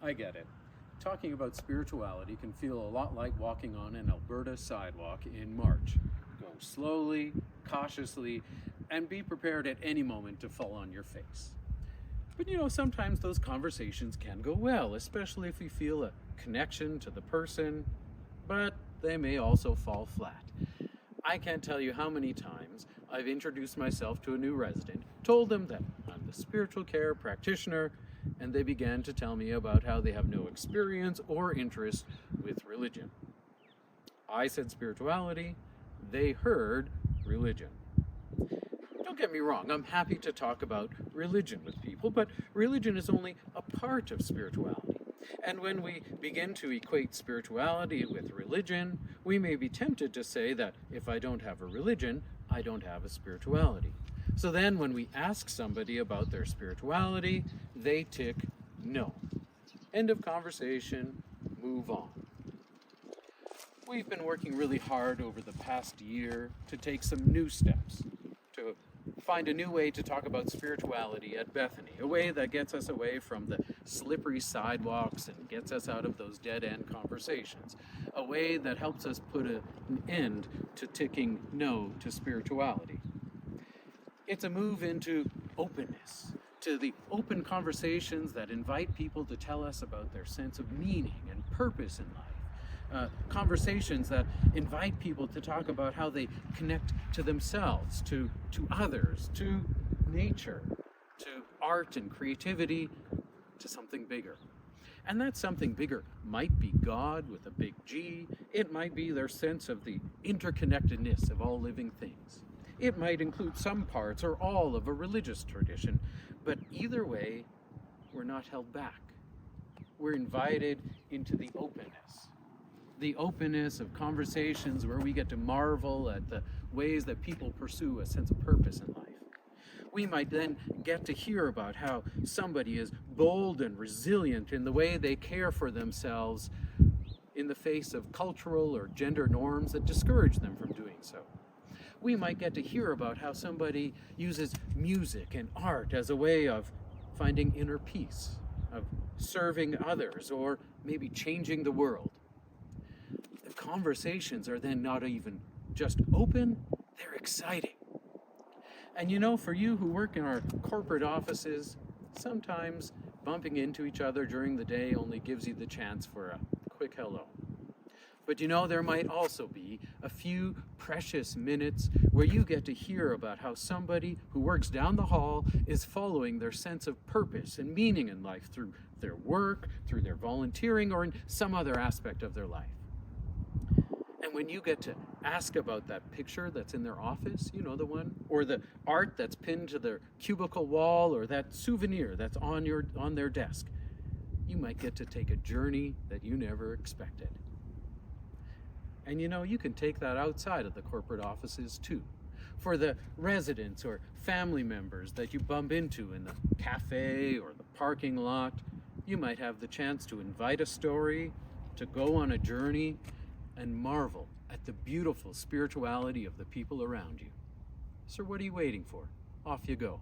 I get it. Talking about spirituality can feel a lot like walking on an Alberta sidewalk in March. Go slowly, cautiously, and be prepared at any moment to fall on your face. But sometimes those conversations can go well, especially if you feel a connection to the person, but they may also fall flat. I can't tell you how many times I've introduced myself to a new resident, told them that I'm the spiritual care practitioner, and they began to tell me about how they have no experience or interest with religion. I said spirituality, they heard religion. Don't get me wrong, I'm happy to talk about religion with people, but religion is only a part of spirituality. And when we begin to equate spirituality with religion, we may be tempted to say that if I don't have a religion, I don't have a spirituality. So then when we ask somebody about their spirituality, they tick no. End of conversation, move on. We've been working really hard over the past year to take some new steps, to find a new way to talk about spirituality at Bethany, a way that gets us away from the slippery sidewalks and gets us out of those dead-end conversations, a way that helps us put an end to ticking no to spirituality. It's a move into openness, to the open conversations that invite people to tell us about their sense of meaning and purpose in life. Conversations that invite people to talk about how they connect to themselves, to others, to nature, to art and creativity, to something bigger. And that something bigger might be God with a big G. It might be their sense of the interconnectedness of all living things. It might include some parts or all of a religious tradition, but either way, we're not held back. We're invited into the openness of conversations where we get to marvel at the ways that people pursue a sense of purpose in life. We might then get to hear about how somebody is bold and resilient in the way they care for themselves in the face of cultural or gender norms that discourage them from doing so. We might get to hear about how somebody uses music and art as a way of finding inner peace, of serving others, or maybe changing the world. The conversations are then not even just open, they're exciting. And for you who work in our corporate offices, sometimes bumping into each other during the day only gives you the chance for a quick hello. But there might also be a few precious minutes where you get to hear about how somebody who works down the hall is following their sense of purpose and meaning in life through their work, through their volunteering, or in some other aspect of their life. And when you get to ask about that picture that's in their office, the one, or the art that's pinned to their cubicle wall, or that souvenir that's on their desk, you might get to take a journey that you never expected. And you can take that outside of the corporate offices too. For the residents or family members that you bump into in the cafe or the parking lot, you might have the chance to invite a story, to go on a journey, and marvel at the beautiful spirituality of the people around you. So what are you waiting for? Off you go.